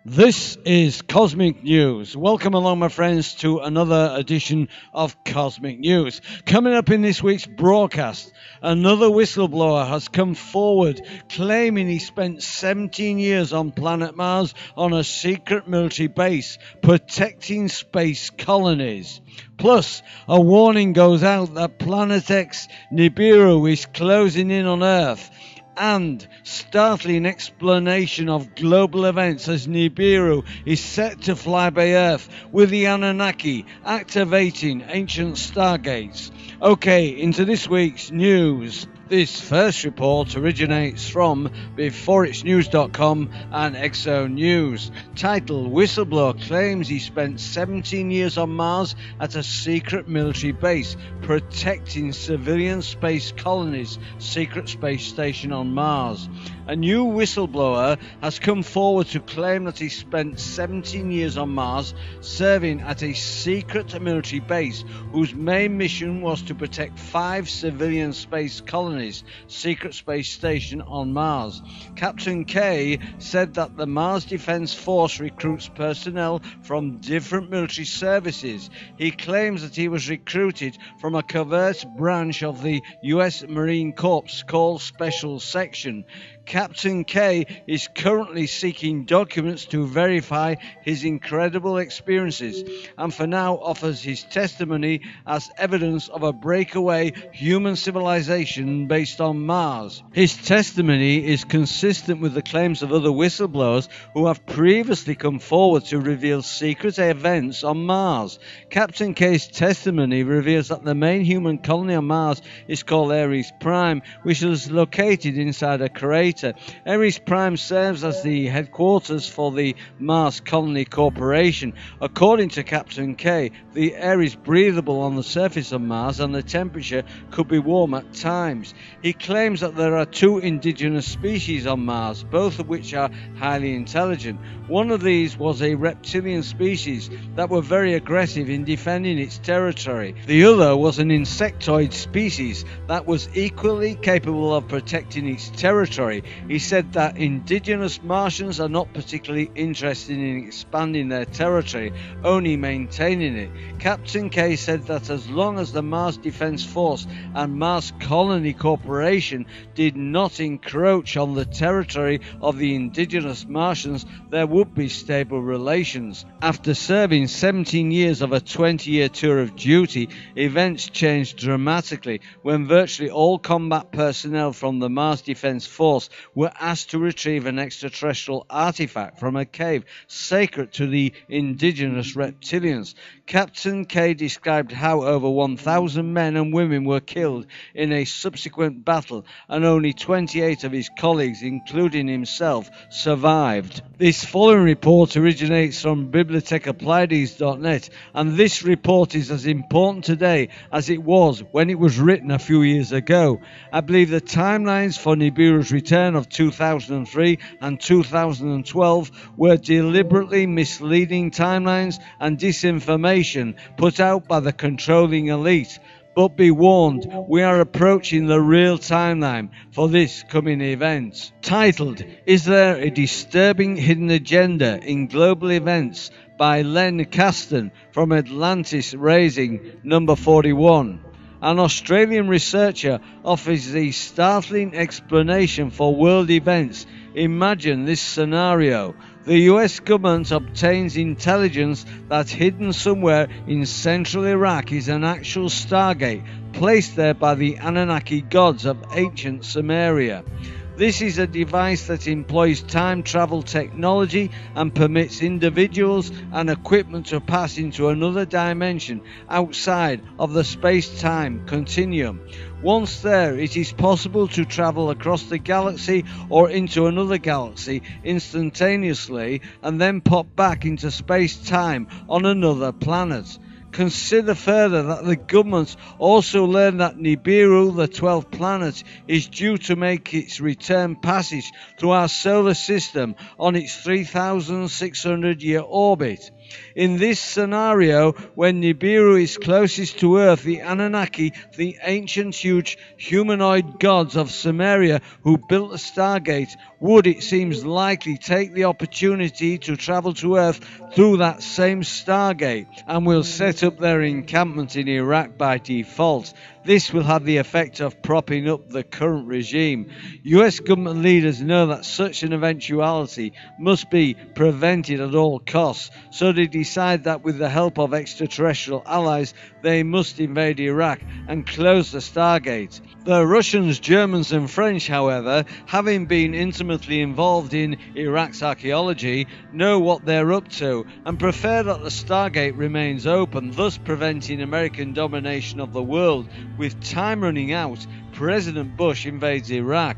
This is Cosmic News. Welcome along, my friends, to another edition of Cosmic News. Coming up in this week's broadcast, another whistleblower has come forward claiming he spent 17 years on planet Mars on a secret military base protecting space colonies. Plus, a warning goes out that Planet X Nibiru is closing in on Earth, and startling explanation of global events as Nibiru is set to fly by Earth with the Anunnaki activating ancient stargates. Okay, into this week's news. This first report originates from beforeitsnews.com and Exo News. Title: Whistleblower claims he spent 17 years on Mars at a secret military base protecting civilian space colonies, secret space station on Mars. A new whistleblower has come forward to claim that he spent 17 years on Mars serving at a secret military base whose main mission was to protect 5 civilian space colonies, secret space station on Mars. Captain K said that the Mars Defense Force recruits personnel from different military services. He claims that he was recruited from a covert branch of the US Marine Corps called Special Section. Captain K is currently seeking documents to verify his incredible experiences, and for now offers his testimony as evidence of a breakaway human civilization based on Mars. His testimony is consistent with the claims of other whistleblowers who have previously come forward to reveal secret events on Mars. Captain K's testimony reveals that the main human colony on Mars is called Ares Prime, which is located inside a crater. Ares Prime serves as the headquarters for the Mars Colony Corporation. According to Captain K, the air is breathable on the surface of Mars and the temperature could be warm at times. He claims that there are 2 indigenous species on Mars, both of which are highly intelligent. One of these was a reptilian species that were very aggressive in defending its territory. The other was an insectoid species that was equally capable of protecting its territory. He said that indigenous Martians are not particularly interested in expanding their territory, only maintaining it. Captain K said that as long as the Mars Defense Force and Mars Colony Corporation did not encroach on the territory of the indigenous Martians, there would be stable relations. After serving 17 years of a 20-year tour of duty, events changed dramatically when virtually all combat personnel from the Mars Defense Force were asked to retrieve an extraterrestrial artifact from a cave sacred to the indigenous reptilians. Captain K described how over 1,000 men and women were killed in a subsequent battle, and only 28 of his colleagues, including himself, survived. This following report originates from bibliotechappliedis.net, and this report is as important today as it was when it was written a few years ago. I believe the timelines for Nibiru's return of 2003 and 2012 were deliberately misleading timelines and disinformation put out by the controlling elite. But be warned, we are approaching the real timeline for this coming event. Titled, Is There a Disturbing Hidden Agenda in Global Events? By Len Caston from Atlantis Rising, number 41. An Australian researcher offers a startling explanation for world events. Imagine this scenario. The US government obtains intelligence that hidden somewhere in central Iraq is an actual stargate placed there by the Anunnaki gods of ancient Sumeria. This is a device that employs time travel technology and permits individuals and equipment to pass into another dimension outside of the space-time continuum. Once there, it is possible to travel across the galaxy or into another galaxy instantaneously and then pop back into space-time on another planet. Consider further that the government also learned that Nibiru, the 12th planet, is due to make its return passage through our solar system on its 3,600-year orbit. In this scenario, when Nibiru is closest to Earth, the Anunnaki, the ancient huge humanoid gods of Sumeria who built the Stargate, would, it seems likely, take the opportunity to travel to Earth through that same Stargate and will set up their encampment in Iraq by default. This will have the effect of propping up the current regime. US government leaders know that such an eventuality must be prevented at all costs, so they decide that with the help of extraterrestrial allies, they must invade Iraq and close the Stargate. The Russians, Germans and French, however, having been intimately involved in Iraq's archaeology, know what they're up to and prefer that the Stargate remains open, thus preventing American domination of the world. With time running out, President Bush invades Iraq.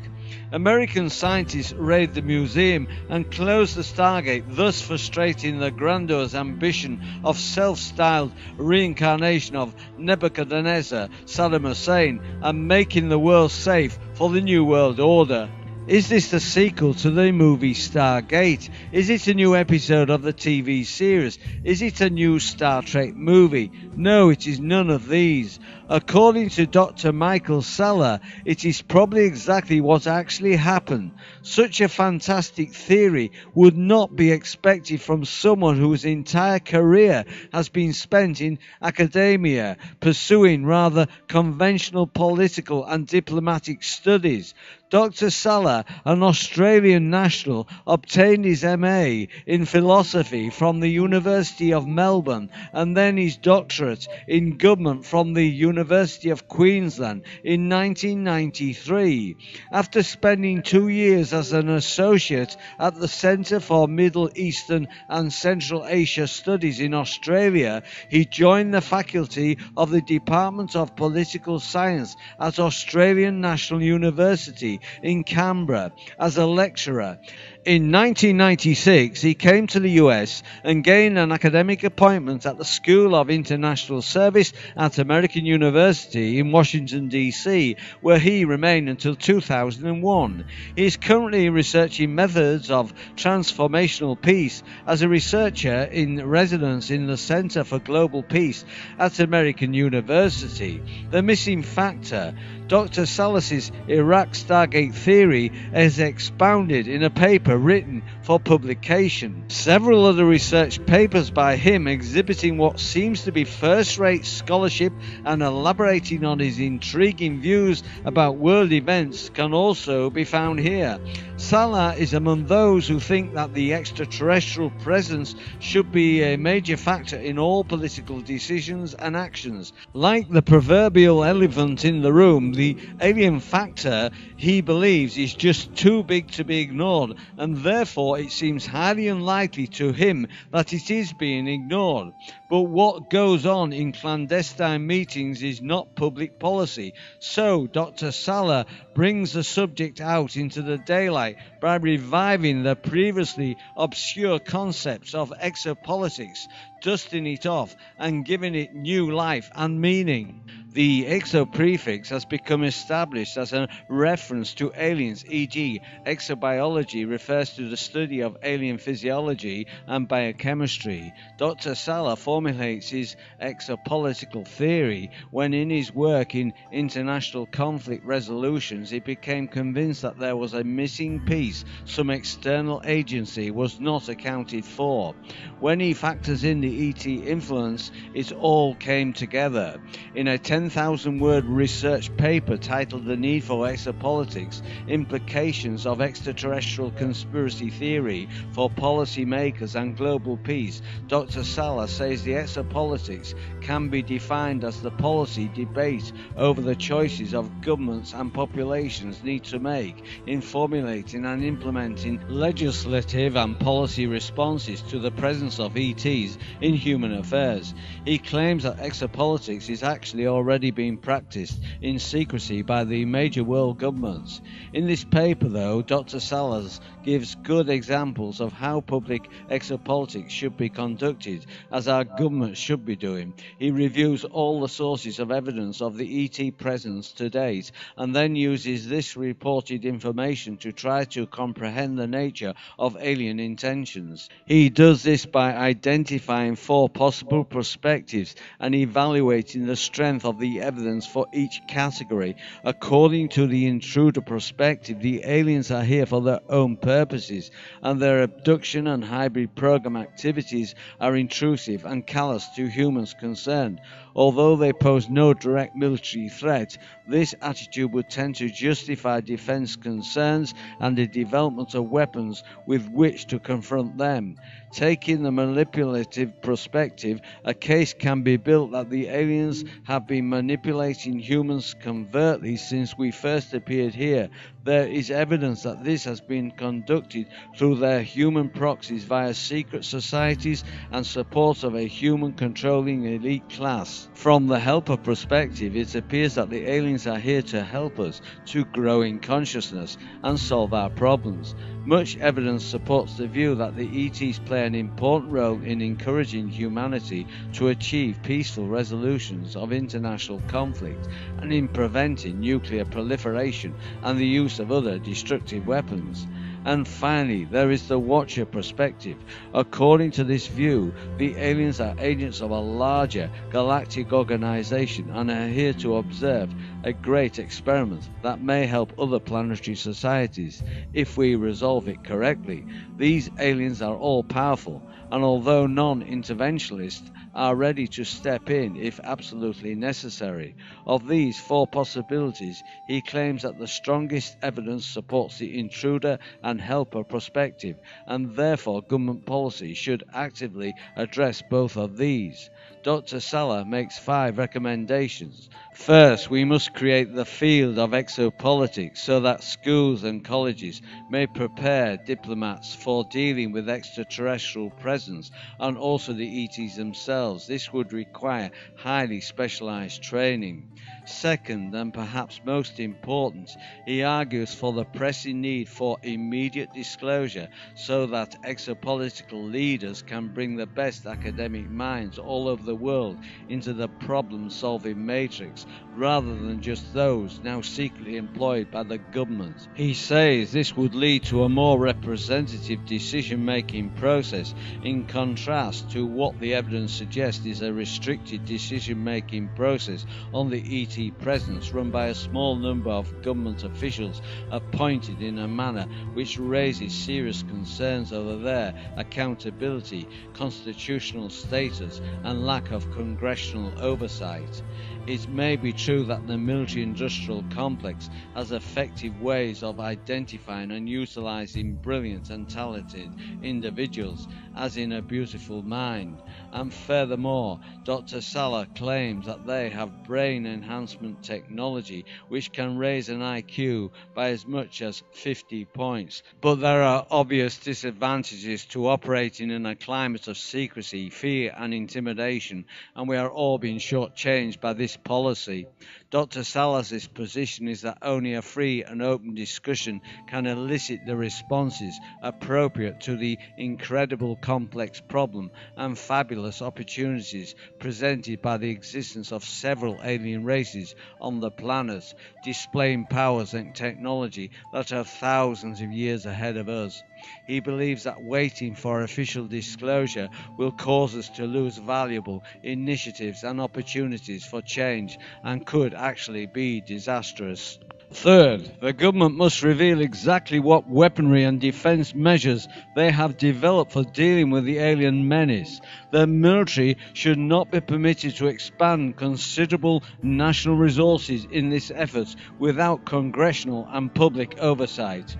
American scientists raid the museum and close the Stargate, thus frustrating the grandiose ambition of self-styled reincarnation of Nebuchadnezzar, Saddam Hussein, and making the world safe for the New World Order. Is this the sequel to the movie Stargate? Is it a new episode of the TV series? Is it a new Star Trek movie? No, it is none of these. According to Dr. Michael Saller, it is probably exactly what actually happened. Such a fantastic theory would not be expected from someone whose entire career has been spent in academia, pursuing rather conventional political and diplomatic studies. Dr. Saller, an Australian national, obtained his MA in philosophy from the University of Melbourne and then his doctorate in government from the University of Queensland in 1993. After spending 2 years as an associate at the Centre for Middle Eastern and Central Asia Studies in Australia, he joined the faculty of the Department of Political Science at Australian National University in Canberra as a lecturer. In 1996, he came to the US and gained an academic appointment at the School of International Service at American University in Washington, D.C., where he remained until 2001. He is currently researching methods of transformational peace as a researcher in residence in the Center for Global Peace at American University. The missing factor: Dr. Sallas's Iraq Stargate theory is expounded in a paper written for publication. Several other research papers by him exhibiting what seems to be first-rate scholarship and elaborating on his intriguing views about world events can also be found here. Salah is among those who think that the extraterrestrial presence should be a major factor in all political decisions and actions. Like the proverbial elephant in the room, the alien factor, he believes, is just too big to be ignored, and therefore it seems highly unlikely to him that it is being ignored. But what goes on in clandestine meetings is not public policy, so Dr. Salah brings the subject out into the daylight by reviving the previously obscure concepts of exopolitics, dusting it off and giving it new life and meaning. The exo prefix has become established as a reference to aliens, e.g. exobiology refers to the study of alien physiology and biochemistry. Dr. Salah formulates his exopolitical theory when in his work in international conflict resolutions he became convinced that there was a missing piece, some external agency was not accounted for. When he factors in the ET influence, it all came together. In a 10,000-word research paper titled The Need for Exopolitics, Implications of Extraterrestrial Conspiracy Theory for Policymakers and Global Peace, Dr. Salah says the exopolitics can be defined as the policy debate over the choices of governments and populations need to make in formulating and implementing legislative and policy responses to the presence of ETs in human affairs. He claims that exopolitics is actually already already being practiced in secrecy by the major world governments. In this paper, though, Dr. Salas gives good examples of how public exopolitics should be conducted, as our government should be doing. He reviews all the sources of evidence of the ET presence to date, and then uses this reported information to try to comprehend the nature of alien intentions. He does this by identifying 4 possible perspectives and evaluating the strength of the evidence for each category. According to the intruder perspective, the aliens are here for their own purposes, and their abduction and hybrid program activities are intrusive and callous to humans concerned. Although they pose no direct military threat, this attitude would tend to justify defense concerns and the development of weapons with which to confront them. Taking the manipulative perspective, a case can be built that the aliens have been manipulating humans covertly since we first appeared here. There is evidence that this has been conducted through their human proxies via secret societies and support of a human-controlling elite class. From the helper perspective, it appears that the aliens are here to help us to grow in consciousness and solve our problems. Much evidence supports the view that the ETs play an important role in encouraging humanity to achieve peaceful resolutions of international conflict and in preventing nuclear proliferation and the use of other destructive weapons. And finally, there is the Watcher perspective. According to this view, the aliens are agents of a larger galactic organization and are here to observe a great experiment that may help other planetary societies if we resolve it correctly. These aliens are all powerful, and although non-interventionists are ready to step in if absolutely necessary. Of these 4 possibilities, he claims that the strongest evidence supports the intruder and helper perspective, and therefore government policy should actively address both of these. Dr. Sala makes 5 recommendations. First, we must create the field of exopolitics so that schools and colleges may prepare diplomats for dealing with extraterrestrial presence and also the ETs themselves. This would require highly specialized training. Second, and perhaps most important, he argues for the pressing need for immediate disclosure so that exopolitical leaders can bring the best academic minds all over the world into the problem-solving matrix rather than just those now secretly employed by the government. He says this would lead to a more representative decision-making process in contrast to what the evidence suggests is a restricted decision-making process on the ET presence run by a small number of government officials appointed in a manner which raises serious concerns over their accountability, constitutional status and lack of congressional oversight. It may be true that the military-industrial complex has effective ways of identifying and utilizing brilliant and talented individuals, as in A Beautiful Mind, and furthermore, Dr. Sala claims that they have brain enhancement technology which can raise an IQ by as much as 50 points. But there are obvious disadvantages to operating in a climate of secrecy, fear and intimidation, and we are all being shortchanged by this policy. Dr. Salas's position is that only a free and open discussion can elicit the responses appropriate to the incredible complex problem and fabulous opportunities presented by the existence of several alien races on the planet, displaying powers and technology that are thousands of years ahead of us. He believes that waiting for official disclosure will cause us to lose valuable initiatives and opportunities for change and could actually be disastrous. Third, the government must reveal exactly what weaponry and defense measures they have developed for dealing with the alien menace. The military should not be permitted to expand considerable national resources in this effort without congressional and public oversight.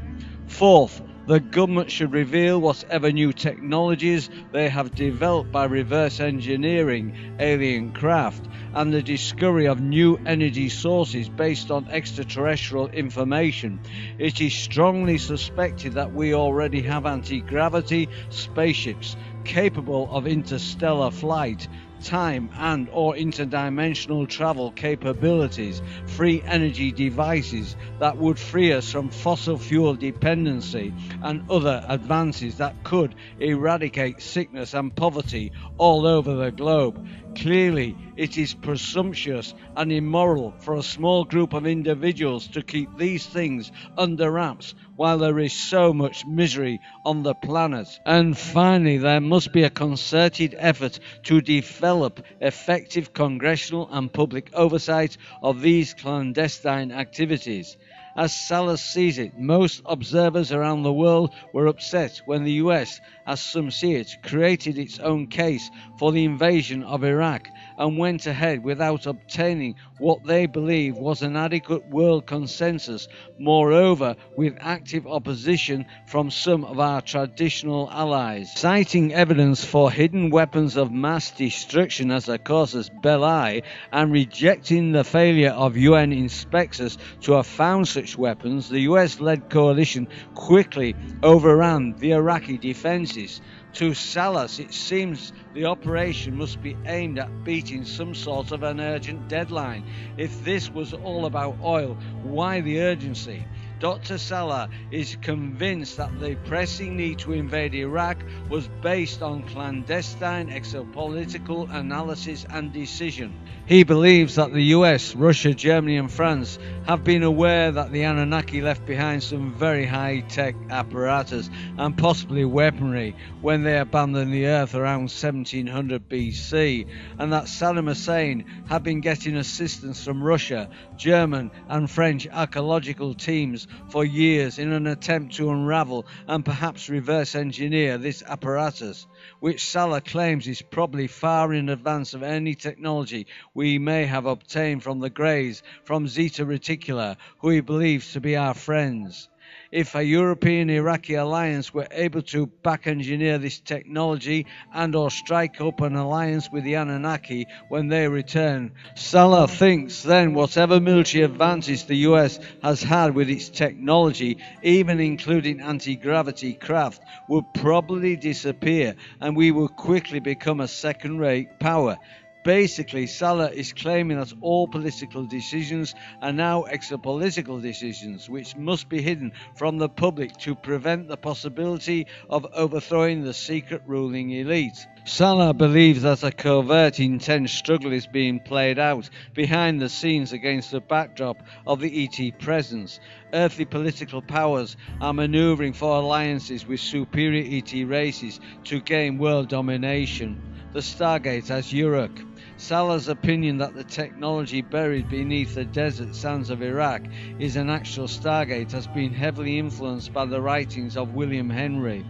Fourth, the government should reveal whatever new technologies they have developed by reverse engineering alien craft and the discovery of new energy sources based on extraterrestrial information. It is strongly suspected that we already have anti-gravity spaceships capable of interstellar flight. time and or interdimensional travel capabilities, free energy devices that would free us from fossil fuel dependency, and other advances that could eradicate sickness and poverty all over the globe. Clearly, it is presumptuous and immoral for a small group of individuals to keep these things under wraps while there is so much misery on the planet. And finally, there must be a concerted effort to develop effective congressional and public oversight of these clandestine activities. As Salas sees it, most observers around the world were upset when the US, as some see it, created its own case for the invasion of Iraq and went ahead without obtaining what they believe was an adequate world consensus, moreover with active opposition from some of our traditional allies. Citing evidence for hidden weapons of mass destruction as a casus belli and rejecting the failure of UN inspectors to have found such weapons, the US-led coalition quickly overran the Iraqi defences. To Salas, it seems the operation must be aimed at beating some sort of an urgent deadline. If this was all about oil, why the urgency? Dr. Salah is convinced that the pressing need to invade Iraq was based on clandestine exopolitical analysis and decision. He believes that the US, Russia, Germany and France have been aware that the Anunnaki left behind some very high-tech apparatus and possibly weaponry when they abandoned the Earth around 1700 BC, and that Saddam Hussein had been getting assistance from Russia, German and French archaeological teams for years in an attempt to unravel and perhaps reverse engineer this apparatus, which Salah claims is probably far in advance of any technology we may have obtained from the Greys from Zeta Reticula, who he believes to be our friends. If a European-Iraqi alliance were able to back-engineer this technology and or strike up an alliance with the Anunnaki when they return, Salah thinks then whatever military advantage the US has had with its technology, even including anti-gravity craft, would probably disappear and we would quickly become a second-rate power. Basically, Salah is claiming that all political decisions are now exopolitical decisions, which must be hidden from the public to prevent the possibility of overthrowing the secret ruling elite. Salah believes that a covert, intense struggle is being played out behind the scenes against the backdrop of the ET presence. Earthly political powers are maneuvering for alliances with superior ET races to gain world domination. The Stargate as Uruk. Salah's opinion that the technology buried beneath the desert sands of Iraq is an actual Stargate has been heavily influenced by the writings of William Henry.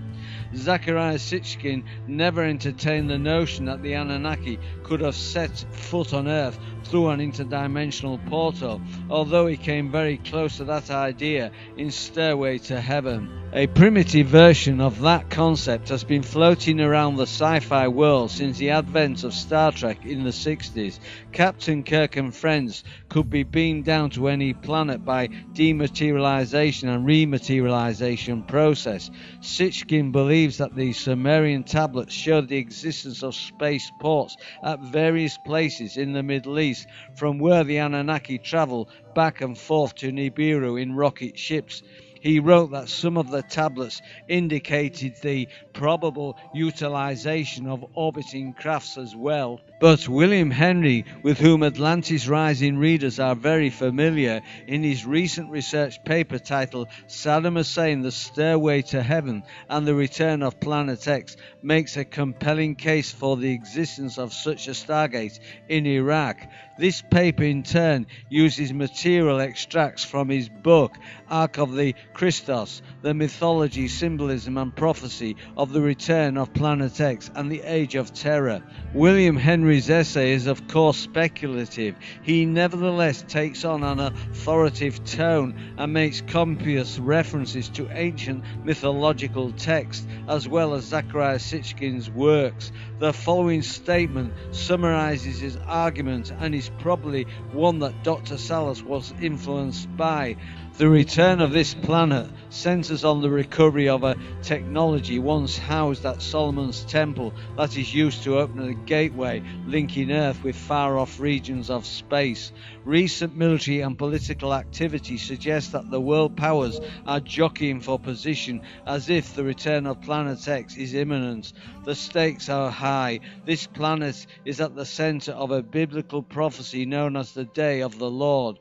Zecharia Sitchin never entertained the notion that the Anunnaki could have set foot on Earth through an interdimensional portal, although he came very close to that idea in Stairway to Heaven. A primitive version of that concept has been floating around the sci-fi world since the advent of Star Trek in the 60s. Captain Kirk and friends could be beamed down to any planet by dematerialization and rematerialization process. Sitchin believes that the Sumerian tablets showed the existence of space ports at various places in the Middle East, from where the Anunnaki travel back and forth to Nibiru in rocket ships. He wrote that some of the tablets indicated the probable utilization of orbiting crafts as well. But William Henry, with whom Atlantis Rising readers are very familiar, in his recent research paper titled Saddam Hussein, The Stairway to Heaven and the Return of Planet X, makes a compelling case for the existence of such a Stargate in Iraq. This paper in turn uses material extracts from his book Ark of the Christos, the mythology, symbolism and prophecy of the return of Planet X and the Age of Terror. William Henry's essay is of course speculative. He nevertheless takes on an authoritative tone and makes copious references to ancient mythological texts as well as Zecharia Sitchin's works. The following statement summarizes his argument and is probably one that Dr. Salas was influenced by. The return of this planet centers on the recovery of a technology once housed at Solomon's Temple that is used to open a gateway linking Earth with far-off regions of space. Recent military and political activity suggests that the world powers are jockeying for position as if the return of Planet X is imminent. The stakes are high. This planet is at the center of a biblical prophecy known as the Day of the Lord.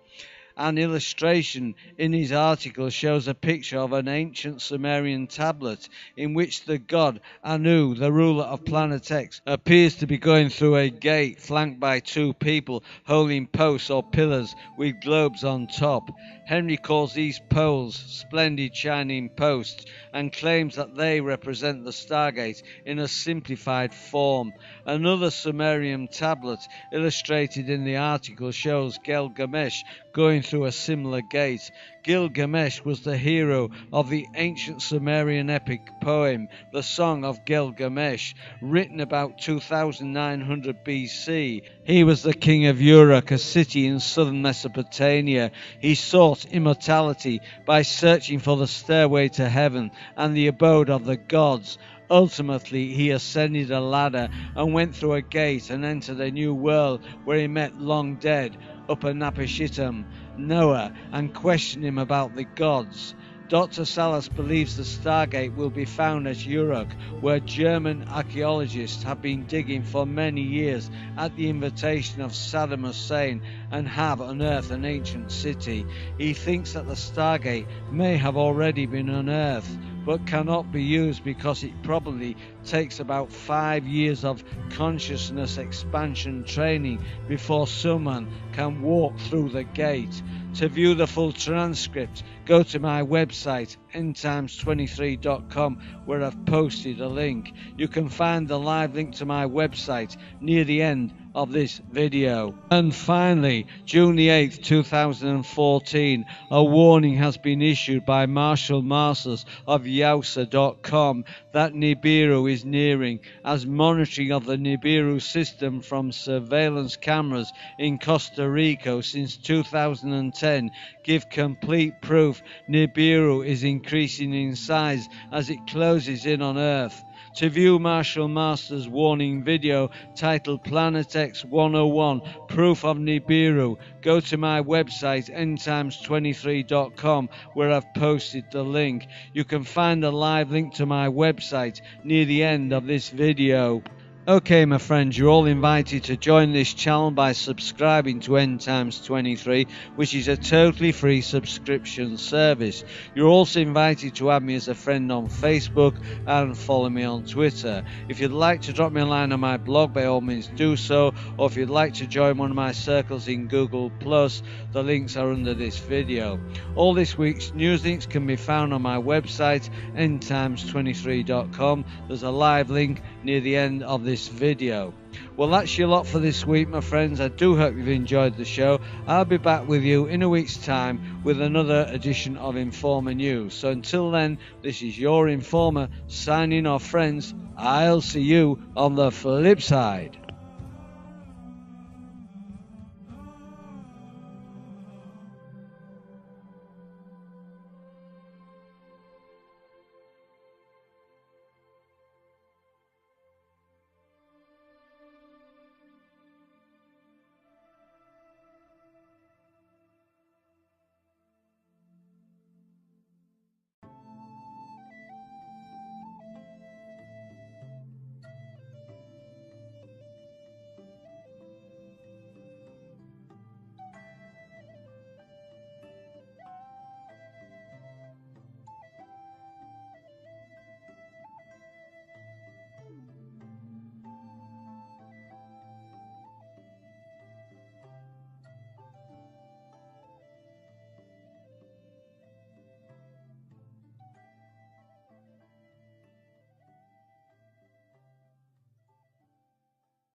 An illustration in his article shows a picture of an ancient Sumerian tablet in which the god Anu, the ruler of Planet X, appears to be going through a gate flanked by two people holding posts or pillars with globes on top. Henry calls these poles splendid shining posts and claims that they represent the Stargate in a simplified form. Another Sumerian tablet illustrated in the article shows Gilgamesh going through a similar gate. Gilgamesh was the hero of the ancient Sumerian epic poem, the Song of Gilgamesh, written about 2900 BC. He was the king of Uruk, a city in southern Mesopotamia. He sought immortality by searching for the stairway to heaven and the abode of the gods. Ultimately, he ascended a ladder and went through a gate and entered a new world where he met long dead Upper-Napishtim, Noah, and questioned him about the gods. Dr. Salas believes the Stargate will be found at Uruk, where German archaeologists have been digging for many years at the invitation of Saddam Hussein and have unearthed an ancient city. He thinks that the Stargate may have already been unearthed, but cannot be used because it probably takes about 5 years of consciousness expansion training before someone can walk through the gate. To view the full transcript, go to my website endtimes23.com, where I've posted a link. You can find the live link to my website near the end of this video. And finally, June the 8th 2014, a warning has been issued by Marshall Masters of Yowsa.com that Nibiru is nearing, as monitoring of the Nibiru system from surveillance cameras in Costa Rica since 2010 give complete proof Nibiru is increasing in size as it closes in on Earth. To view Marshall Masters' warning video titled Planet X 101 Proof of Nibiru, go to my website endtimes23.com, where I've posted the link. You can find the live link to my website near the end of this video. Okay, my friends, you're all invited to join this channel by subscribing to End Times 23, which is a totally free subscription service. You're also invited to add me as a friend on Facebook and follow me on Twitter. If you'd like to drop me a line on my blog, by all means do so, or if you'd like to join one of my circles in Google+, the links are under this video. All this week's news links can be found on my website, endtimes23.com. There's a live link near the end of this video. Well, that's your lot for this week, my friends. I do hope you've enjoyed the show. I'll be back with you in a week's time with another edition of Informer News. So until then, this is your Informer signing off, friends. I'll see you on the flip side.